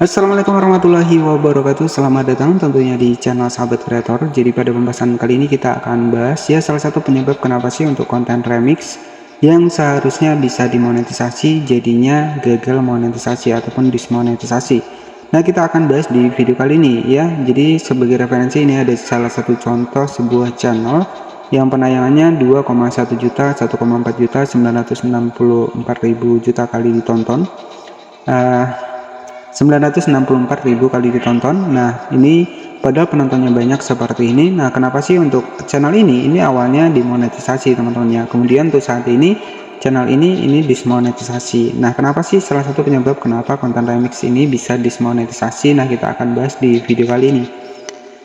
Assalamualaikum warahmatullahi wabarakatuh. Selamat datang tentunya di channel Sahabat Kreator. Jadi pada pembahasan kali ini kita akan bahas ya salah satu penyebab kenapa sih untuk konten remix yang seharusnya bisa dimonetisasi jadinya gagal monetisasi ataupun dismonetisasi. Nah, kita akan bahas di video kali ini ya. Jadi sebagai referensi ini ada salah satu contoh sebuah channel yang penayangannya 2,1 juta, 1,4 juta, 964.000 juta kali ditonton. 964.000 kali ditonton. Nah, ini padahal penontonnya banyak seperti ini. Nah, kenapa sih untuk channel ini awalnya dimonetisasi teman-teman ya. Kemudian untuk saat ini channel ini dismonetisasi. Nah, kenapa sih salah satu penyebab kenapa konten remix ini bisa dismonetisasi? Nah, kita akan bahas di video kali ini.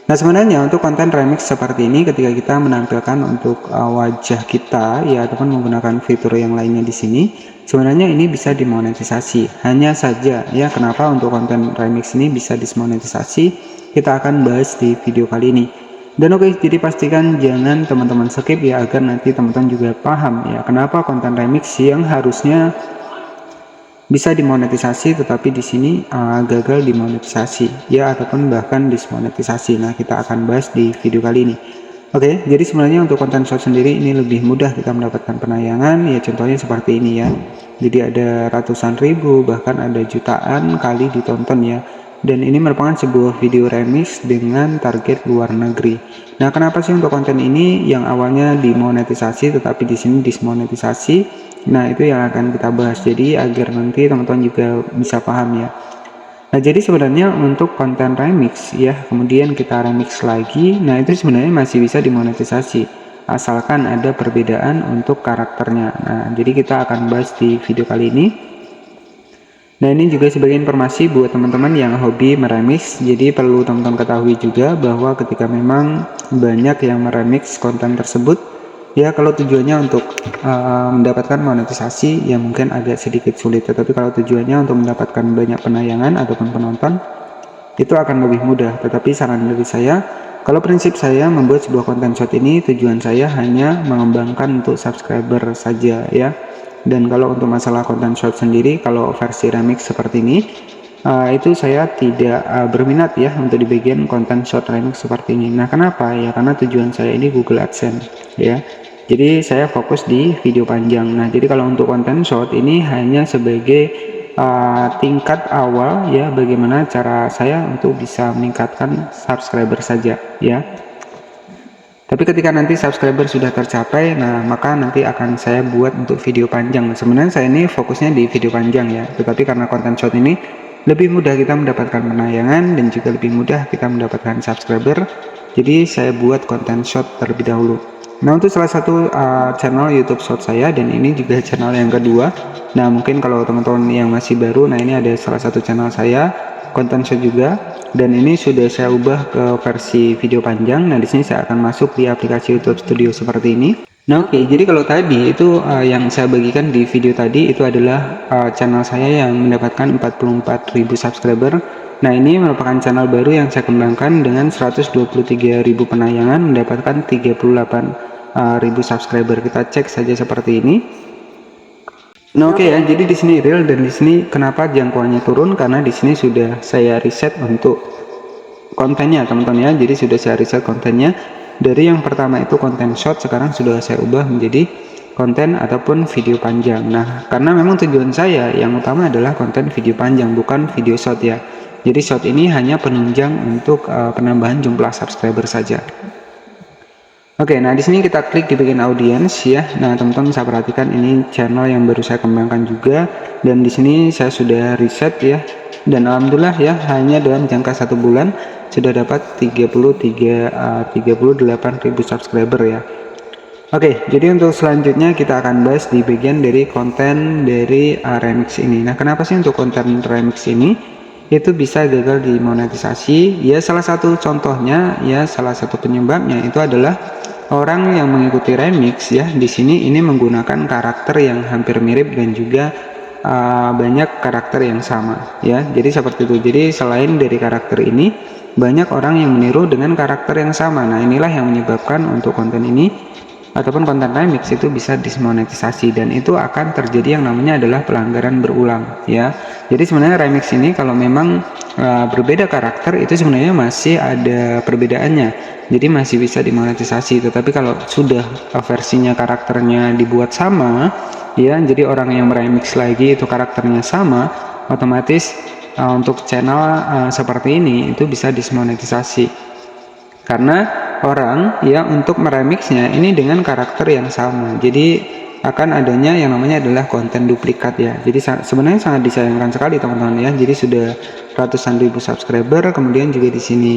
Nah, sebenarnya untuk konten remix seperti ini ketika kita menampilkan untuk wajah kita ya ataupun menggunakan fitur yang lainnya di sini, sebenarnya ini bisa dimonetisasi. Hanya saja ya kenapa untuk konten remix ini bisa dismonetisasi, kita akan bahas di video kali ini. Dan oke, jadi pastikan jangan teman-teman skip ya agar nanti teman-teman juga paham ya kenapa konten remix yang harusnya bisa dimonetisasi tetapi di sini gagal dimonetisasi ya ataupun bahkan dismonetisasi. Nah, kita akan bahas di video kali ini. Oke, jadi sebenarnya untuk konten short sendiri ini lebih mudah kita mendapatkan penayangan ya, contohnya seperti ini ya. Jadi ada ratusan ribu bahkan ada jutaan kali ditonton ya. Dan ini merupakan sebuah video remix dengan target luar negeri. Nah, kenapa sih untuk konten ini yang awalnya dimonetisasi tetapi di sini dismonetisasi? Nah, itu yang akan kita bahas. Jadi agar nanti teman-teman juga bisa paham ya. Nah, jadi sebenarnya untuk konten remix ya, kemudian kita remix lagi. Nah, itu sebenarnya masih bisa dimonetisasi asalkan ada perbedaan untuk karakternya. Nah, jadi kita akan bahas di video kali ini. Nah, ini juga sebagai informasi buat teman-teman yang hobi meremix. Jadi perlu teman-teman ketahui juga bahwa ketika memang banyak yang meremix konten tersebut ya, kalau tujuannya untuk mendapatkan monetisasi ya mungkin agak sedikit sulit, tetapi kalau tujuannya untuk mendapatkan banyak penayangan ataupun penonton itu akan lebih mudah. Tetapi saran dari saya, kalau prinsip saya membuat sebuah konten short ini tujuan saya hanya mengembangkan untuk subscriber saja ya. Dan kalau untuk masalah konten short sendiri, kalau versi remix seperti ini itu saya tidak berminat ya untuk di bagian konten short remix seperti ini. Nah, kenapa ya? Karena tujuan saya ini Google AdSense ya. Jadi saya fokus di video panjang. Nah, jadi kalau untuk konten short ini hanya sebagai tingkat awal ya, bagaimana cara saya untuk bisa meningkatkan subscriber saja ya. Tapi ketika nanti subscriber sudah tercapai, nah maka nanti akan saya buat untuk video panjang. Sebenarnya saya ini fokusnya di video panjang ya, tetapi karena konten short ini lebih mudah kita mendapatkan penayangan dan juga lebih mudah kita mendapatkan subscriber, jadi saya buat konten short terlebih dahulu. Nah, untuk salah satu channel YouTube short saya, dan ini juga channel yang kedua. Nah, mungkin kalau teman-teman yang masih baru, nah ini ada salah satu channel saya konten short juga, dan ini sudah saya ubah ke versi video panjang. Nah, di sini saya akan masuk di aplikasi YouTube Studio seperti ini. Nah, oke, jadi kalau tadi itu yang saya bagikan di video tadi itu adalah channel saya yang mendapatkan 44.000 subscriber. Nah, ini merupakan channel baru yang saya kembangkan dengan 123.000 penayangan, mendapatkan 38.000 subscriber. Kita cek saja seperti ini. Nah, oke ya, jadi di sini real, dan di sini kenapa jangkauannya turun, karena di sini sudah saya riset untuk kontennya teman-teman ya. Jadi sudah saya riset kontennya dari yang pertama itu konten short, sekarang sudah saya ubah menjadi konten ataupun video panjang. Nah, karena memang tujuan saya yang utama adalah konten video panjang, bukan video short ya. Jadi short ini hanya penunjang untuk penambahan jumlah subscriber saja. Oke, nah di sini kita klik di bagian audience ya. Nah, teman-teman bisa perhatikan ini channel yang baru saya kembangkan juga, dan di sini saya sudah riset ya. Dan alhamdulillah ya, hanya dalam jangka 1 bulan sudah dapat 38.000 subscriber ya. Oke, jadi untuk selanjutnya kita akan bahas di bagian dari konten dari remix ini. Nah, kenapa sih untuk konten remix ini itu bisa gagal dimonetisasi? Ya, salah satu contohnya ya, salah satu penyebabnya itu adalah orang yang mengikuti remix ya, di sini ini menggunakan karakter yang hampir mirip dan juga banyak karakter yang sama ya. Jadi seperti itu. Jadi selain dari karakter ini, banyak orang yang meniru dengan karakter yang sama. Nah, inilah yang menyebabkan untuk konten ini ataupun konten remix itu bisa dismonetisasi, dan itu akan terjadi yang namanya adalah pelanggaran berulang ya. Jadi sebenarnya remix ini kalau memang berbeda karakter itu sebenarnya masih ada perbedaannya, jadi masih bisa dimonetisasi. Tetapi kalau sudah versinya karakternya dibuat sama ya, jadi orang yang meremix lagi itu karakternya sama, otomatis untuk channel seperti ini itu bisa dismonetisasi karena orang ya untuk meremixnya ini dengan karakter yang sama, jadi akan adanya yang namanya adalah konten duplikat ya. Jadi sebenarnya sangat disayangkan sekali teman-teman ya. Jadi sudah ratusan ribu subscriber, kemudian juga di sini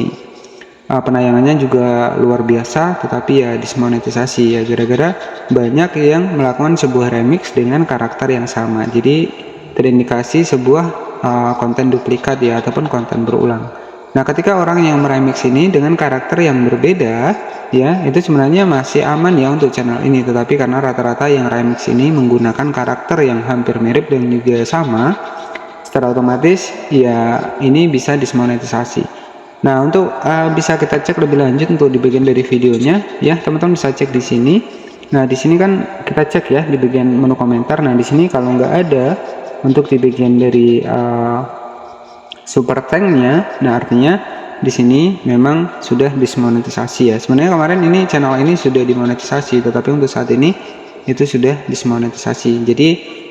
penayangannya juga luar biasa, tetapi ya dismonetisasi ya gara-gara banyak yang melakukan sebuah remix dengan karakter yang sama. Jadi terindikasi sebuah konten duplikat ya ataupun konten berulang. Nah, ketika orang yang meremix ini dengan karakter yang berbeda, ya, itu sebenarnya masih aman ya untuk channel ini. Tetapi karena rata-rata yang remix ini menggunakan karakter yang hampir mirip dan juga sama, secara otomatis ya ini bisa dismonetisasi. Nah, untuk bisa kita cek lebih lanjut untuk di bagian dari videonya, ya, teman-teman bisa cek di sini. Nah, di sini kan kita cek ya di bagian menu komentar. Nah, di sini kalau nggak ada untuk di bagian dari super tanknya, nah artinya di sini memang sudah dismonetisasi ya. Sebenarnya kemarin ini channel ini sudah dimonetisasi, tetapi untuk saat ini itu sudah dismonetisasi. Jadi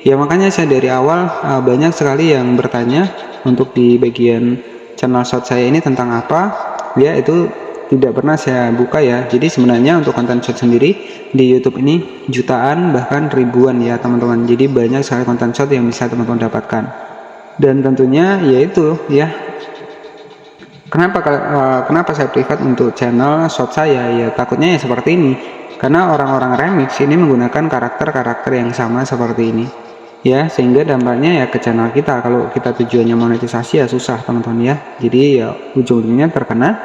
ya makanya saya dari awal banyak sekali yang bertanya untuk di bagian channel short saya ini tentang apa ya, itu tidak pernah saya buka ya. Jadi sebenarnya untuk konten short sendiri di YouTube ini jutaan bahkan ribuan ya teman-teman. Jadi banyak sekali konten short yang bisa teman-teman dapatkan. Dan tentunya yaitu ya kenapa saya privat untuk channel short saya ya, takutnya ya seperti ini karena orang-orang remix ini menggunakan karakter-karakter yang sama seperti ini ya, sehingga dampaknya ya ke channel kita. Kalau kita tujuannya monetisasi ya susah teman-teman ya, jadi ya ujung-ujungnya terkena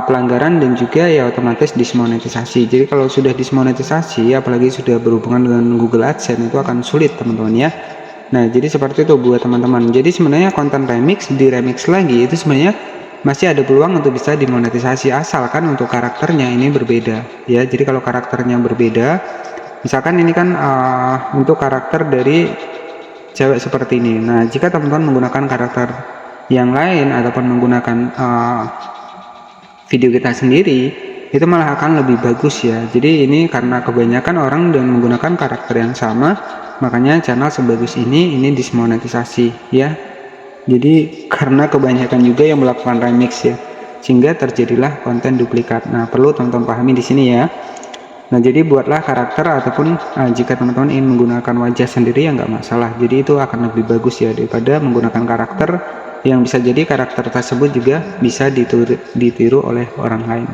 pelanggaran dan juga ya otomatis dismonetisasi. Jadi kalau sudah dismonetisasi apalagi sudah berhubungan dengan Google AdSense itu akan sulit teman-teman ya. Nah, jadi seperti itu buat teman-teman. Jadi sebenarnya konten remix di remix lagi itu sebenarnya masih ada peluang untuk bisa dimonetisasi asalkan untuk karakternya ini berbeda ya. Jadi kalau karakternya berbeda, misalkan ini kan untuk karakter dari cewek seperti ini. Nah, jika teman-teman menggunakan karakter yang lain ataupun menggunakan video kita sendiri, itu malah akan lebih bagus ya. Jadi ini karena kebanyakan orang dan menggunakan karakter yang sama, makanya channel sebagus ini dismonetisasi ya. Jadi karena kebanyakan juga yang melakukan remix ya, sehingga terjadilah konten duplikat. Nah, perlu teman-teman pahami di sini ya. Nah, jadi buatlah karakter ataupun jika teman-teman ingin menggunakan wajah sendiri ya nggak masalah. Jadi itu akan lebih bagus ya daripada menggunakan karakter yang bisa jadi karakter tersebut juga bisa ditiru oleh orang lain.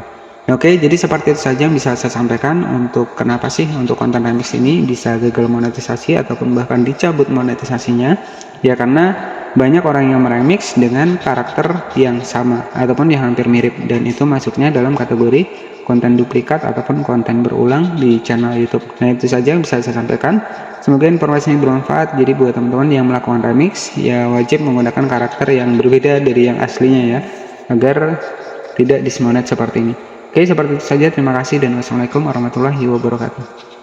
Oke, jadi seperti itu saja yang bisa saya sampaikan untuk kenapa sih untuk konten remix ini bisa gagal monetisasi ataupun bahkan dicabut monetisasinya. Ya karena banyak orang yang meremix dengan karakter yang sama ataupun yang hampir mirip, dan itu masuknya dalam kategori konten duplikat ataupun konten berulang di channel YouTube. Nah, itu saja yang bisa saya sampaikan. Semoga informasi ini bermanfaat. Jadi buat teman-teman yang melakukan remix ya wajib menggunakan karakter yang berbeda dari yang aslinya ya, agar tidak dismonet seperti ini. Oke, seperti itu saja. Terima kasih dan wassalamualaikum warahmatullahi wabarakatuh.